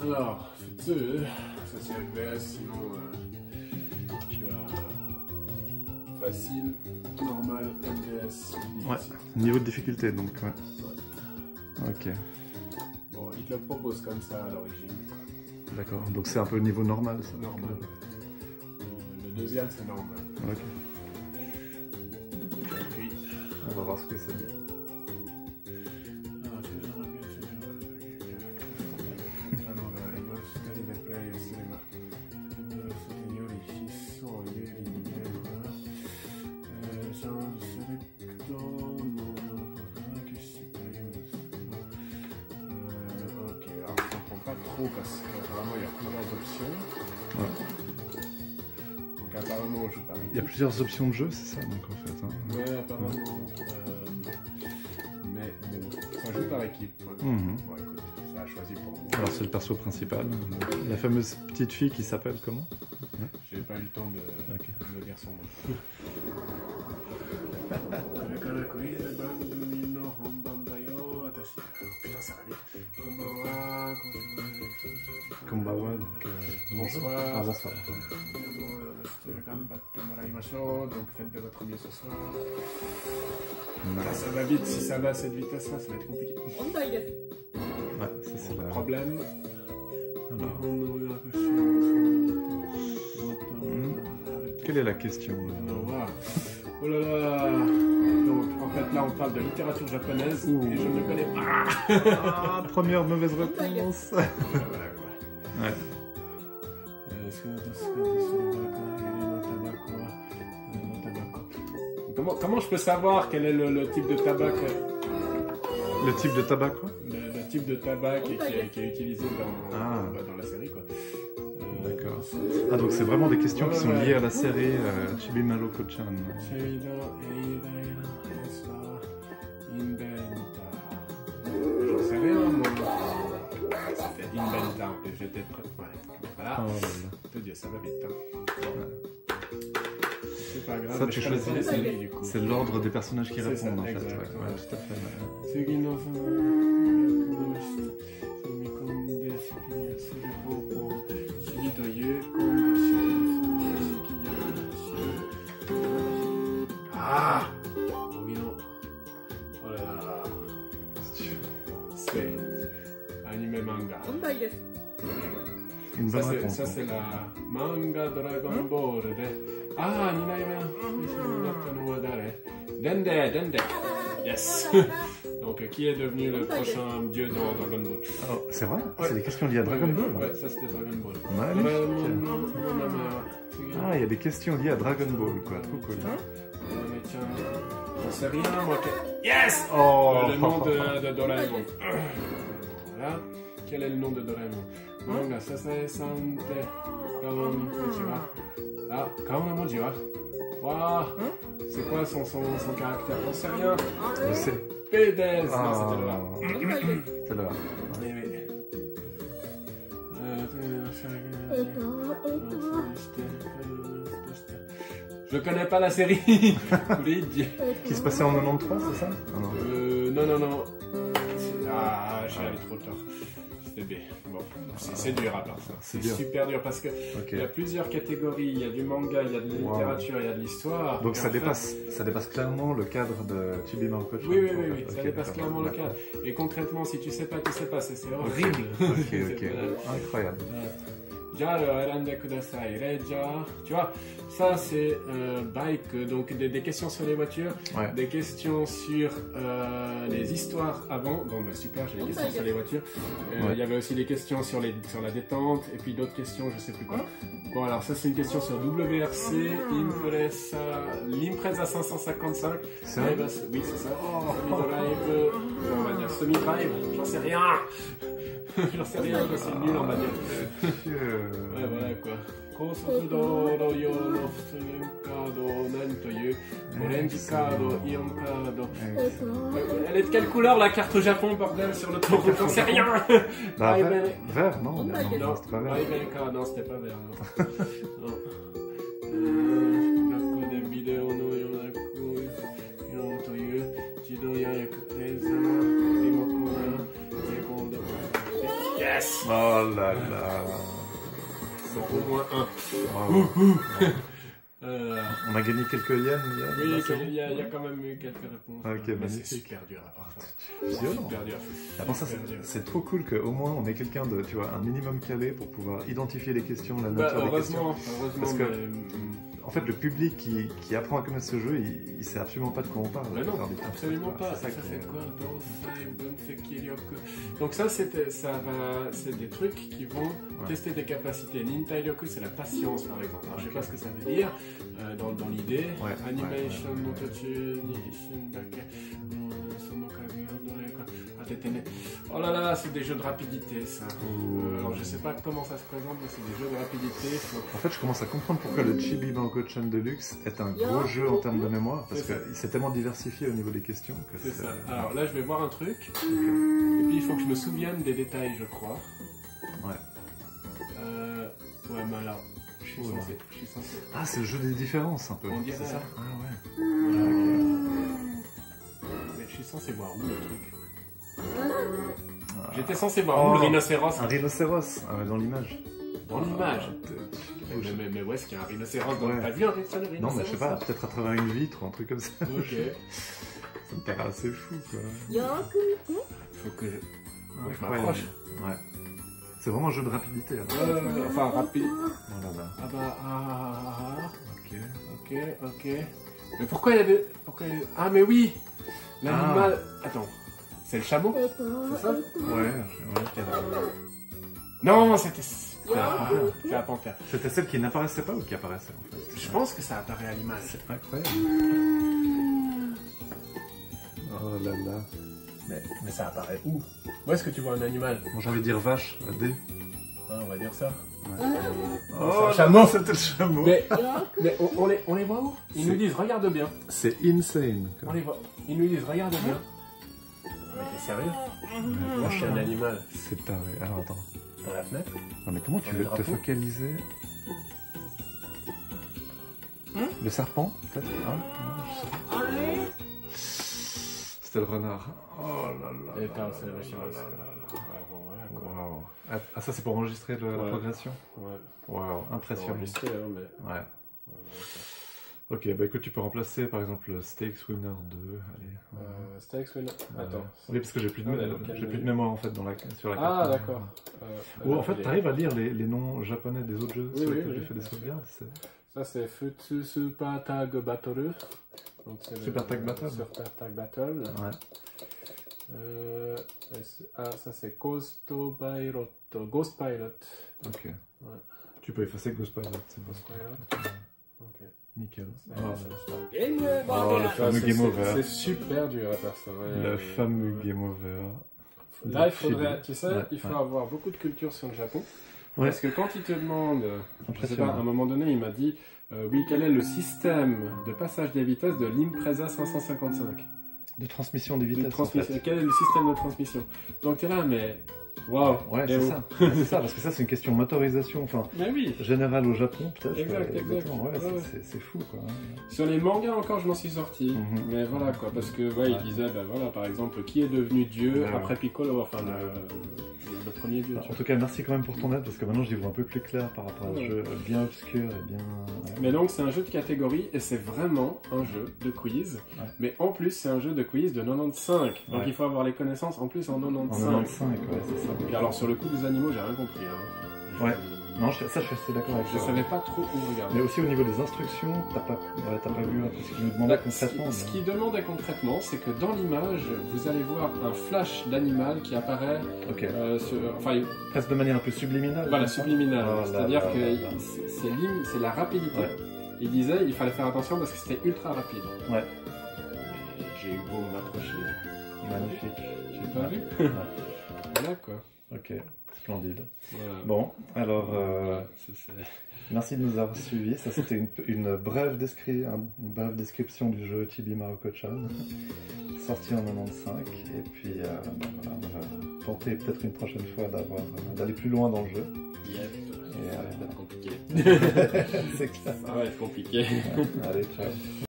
Alors, ça c'est MVS, sinon tu as facile, normal, MVS, difficile. Ouais, niveau de difficulté donc, ouais. Ok. Bon, il te le propose comme ça à l'origine. D'accord, donc c'est un peu le niveau normal ça. Normal. Le deuxième c'est normal. Ok. Puis, On va voir ce que c'est. parce qu'apparemment il y a plusieurs options. Ouais. Donc apparemment on joue par équipe. Il y a plusieurs options de jeu, c'est ça donc en fait. Hein. Ouais, apparemment. Mais bon, ça joue par équipe. Ouais. Bon écoute, ça a choisi pour moi. Alors c'est le perso principal, la fameuse petite fille qui s'appelle comment? Ouais. J'ai pas eu le temps de dire son nom. Putain, ça va vite. Konbawa, donc bonsoir. Ah, bonsoir. Donc faites de votre mieux ce soir. Ça va vite, si ça va à cette vitesse-là, ça va être compliqué. Ouais, ça c'est le problème. Alors. Quelle est la question? Oh là là. Donc en fait là on parle de littérature japonaise et je ne connais pas. Ah, première mauvaise réponse. Voilà quoi. Ouais. Comment je peux savoir quel est le type de tabac Le type de tabac quoi? Le type de tabac qui est utilisé dans la série quoi. D'accord. Ah donc c'est vraiment des questions qui sont liées à la série Chibi Maruko-chan. J'en sais rien moi. C'était Inventa, j'étais prêt. Ouais. Voilà. Te dire, ça va vite. Hein. C'est pas grave. Ça tu choisis, c'est l'ordre des personnages qui répondent ça, en fait. Exact, ouais, tout à fait. Ah! Oh là là. C'est anime manga. Une bonne réponse. Ça c'est la manga Dragon Ball de... Ah, Dende. Yes. Donc qui est devenu le prochain dieu dans Dragon Ball? Oh, c'est vrai? C'est des questions liées à Dragon Ball? Ouais, ça c'était Dragon Ball. Magnifique. Ah, il y a des questions liées à Dragon Ball, quoi. Trop cool. J'en sais rien, moi. Yes! Le nom de Doraemon. Voilà. Quel est le nom de Doraemon? Manga Sasai Sante Kao no Moji wa. Ah, Kao no Moji wa. Waouh! C'est quoi son caractère? J'en sais rien. Je sais. P-Des. Non, c'était le A. C'était le A. Je connais pas la série. Qui se passait en 93, c'est ça? Non. Ah, je suis allé trop tard. C'était B. Bon, c'est dur à part ça. C'est super dur parce que il y a plusieurs catégories. Il y a du manga, il y a de la littérature, il y a de l'histoire. Donc ça dépasse clairement le cadre de Chibi Maruko-chan. Oui. Ça dépasse clairement le cadre. Et concrètement, si tu sais pas, c'est horrible. Ok. Incroyable. Jaro erande kudasai. Tu vois, ça c'est bike, donc des questions sur les voitures, des questions sur les histoires avant. Bon bah super, j'ai des questions sur les voitures. Il y avait aussi des questions sur la détente et puis d'autres questions, je sais plus quoi. Bon alors ça c'est une question sur WRC, l'Impreza 555. Oui c'est ça. Semi-drive, on va dire semi-drive, j'en sais rien. J'en sais rien, c'est nul on va dire. Ouais voilà quoi. Elle est de quelle couleur la carte au Japon, bordel, sur le tour? J'en sais rien. Vert, non? Non, c'était pas vert. Non, c'était pas vert. Non. Yes. Oh là là. C'est au moins un. Bravo. Euh, On a gagné quelques yens. Oui, il y a quand même eu quelques réponses. Ok, mais magnifique. c'est super dur à part ça. Violent. Super dur. Avant ça, c'est trop cool qu'au moins on ait quelqu'un de, tu vois, un minimum calé pour pouvoir identifier les questions, la nature des questions. Heureusement. Parce que, mais, en fait, le public qui apprend à connaître ce jeu, il sait absolument pas de quoi on parle. mais non, du temps. absolument pas. Ça qui est- c'est quoi Donc ça, c'est des trucs qui vont tester des capacités. Nintairoku, c'est la patience, par exemple. Alors, je sais pas ce que ça veut dire dans l'idée. Ouais, Animation, Motochi, Shindake, Sonokage, Doreka, Atetene. Oh là là, c'est des jeux de rapidité, ça. Alors, je sais pas comment ça se présente, mais c'est des jeux de rapidité. En fait, je commence à comprendre pourquoi le Chibi Maruko-chan Deluxe est un gros jeu en termes de mémoire, parce qu'il s'est tellement diversifié au niveau des questions que c'est ça. Alors là, je vais voir un truc, et puis il faut que je me souvienne des détails, je crois. Ouais. Ouais, mais alors, je suis censé. Ah, c'est le jeu des différences, un peu. On dirait c'est ça. ça. Ah ouais. Voilà, ok. Mais je suis censé voir où le truc. J'étais censé voir où le rhinocéros. Un rhinocéros, dans l'image. Dans l'image. Ah, Mais où est-ce qu'il y a un rhinocéros dans Ouais. T'as vu un rhinocéros? Non, mais je sais pas, peut-être à travers une vitre ou un truc comme ça. Ok. Ça me paraît assez fou, quoi. Faut que je. Faut que je Incroyable. m'approche. Ouais. C'est vraiment un jeu de rapidité. Alors. Enfin, rapide. Voilà, là. Ah bah, Ok. ok. Mais pourquoi il y a des. Ah, mais oui! L'animal. Attends. C'est le chameau? C'est ça? Ouais, Non, c'était. C'est la panthère. C'était celle qui n'apparaissait pas ou qui apparaissait en fait? Je pense que ça apparaît à l'image. C'est incroyable. Oh là là. Mais ça apparaît où? Où est-ce que tu vois un animal? Moi j'ai envie de dire vache, D. Ah, on va dire ça. Ouais. Oh, c'est un chameau. C'était le chameau. Mais on les voit où? Ils nous disent regarde bien. C'est insane. On les voit. Ils nous disent regarde bien. Mais t'es sérieux? Moi je suis un animal. C'est taré. Alors attends. Dans la fenêtre? Non mais comment tu veux te focaliser? Le serpent, peut-être? Hein? Non, je sais pas. C'était le renard. Oh là là. Et attends, c'est le rhinocéros. Ouais, bon, voilà quoi. Wow. Ah, ça c'est pour enregistrer la progression? Ouais. Waouh, impressionnant. Enregistré, hein, mais. Ouais. Ok, bah écoute, tu peux remplacer par exemple Stakes Winner 2. Allez. Stakes Winner. Attends. Oui, parce que j'ai plus de mémoire en fait sur la carte. Ah, d'accord. Ou en fait, t'arrives à lire les noms japonais des autres jeux sur lesquels j'ai fait des sauvegardes. Ça, c'est Super Tag Battle. Donc, Super Tag Battle. Super Tag Battle. Ouais. Ça, c'est Ghost Pilot. Ok. Ouais. Tu peux effacer Ghost Pilot, c'est bon. Ghost Pilot. Ok. Nickel. Le fameux Game Over. C'est super dur à faire ça. Le fameux Game Over. Là, il faudrait, tu sais, il faut avoir beaucoup de culture sur le Japon. Ouais. Parce que quand il te demande, je sais pas, à un moment donné, il m'a dit, oui, quel est le système de passage des vitesses de l'Impreza 555? De transmission des vitesses. Quel est le système de transmission? Donc tu es là, mais waouh! Ouais, c'est ça. C'est ça, parce que ça, c'est une question de motorisation, enfin, mais oui. générale au Japon, peut-être. Exact. Ouais, c'est fou, quoi. Sur les mangas encore, je m'en suis sorti. Mais voilà, quoi, parce que, il disait, ben voilà, par exemple, qui est devenu Dieu après Piccolo, enfin, le premier Dieu. En tout cas, merci quand même pour ton aide, parce que maintenant, j'y vois un peu plus clair par rapport à ce jeu bien obscur et bien... Mais donc, c'est un jeu de catégorie, et c'est vraiment un jeu de quiz. Ouais. Mais en plus, c'est un jeu de quiz de 95. Donc, il faut avoir les connaissances en plus en 95. En 95, ouais, c'est ça. Et puis alors, sur le coup des animaux, j'ai rien compris. Hein. Ouais. Non, ça, je suis assez d'accord avec toi. Je savais pas trop où regarder. Mais aussi au niveau des instructions, t'as pas vu un peu ce qu'il nous demandait concrètement. Ce qu'il demandait concrètement, c'est que dans l'image, vous allez voir un flash d'animal qui apparaît. Ok. Enfin, presque de manière un peu subliminale. Voilà, subliminale. C'est-à-dire que c'est la rapidité. Ouais. Il disait, il fallait faire attention parce que c'était ultra rapide. Ouais. J'ai eu beau m'approcher. Magnifique. J'ai pas vu. Voilà quoi. Ok. Splendide. Voilà. Bon, alors, voilà, merci de nous avoir suivis. Ça, c'était une brève description du jeu Chibi Maruko-chan, sorti en 95. Et puis, voilà, on va tenter peut-être une prochaine fois d'aller plus loin dans le jeu. Ça va être compliqué. C'est clair. Ça va être compliqué. Allez, ciao.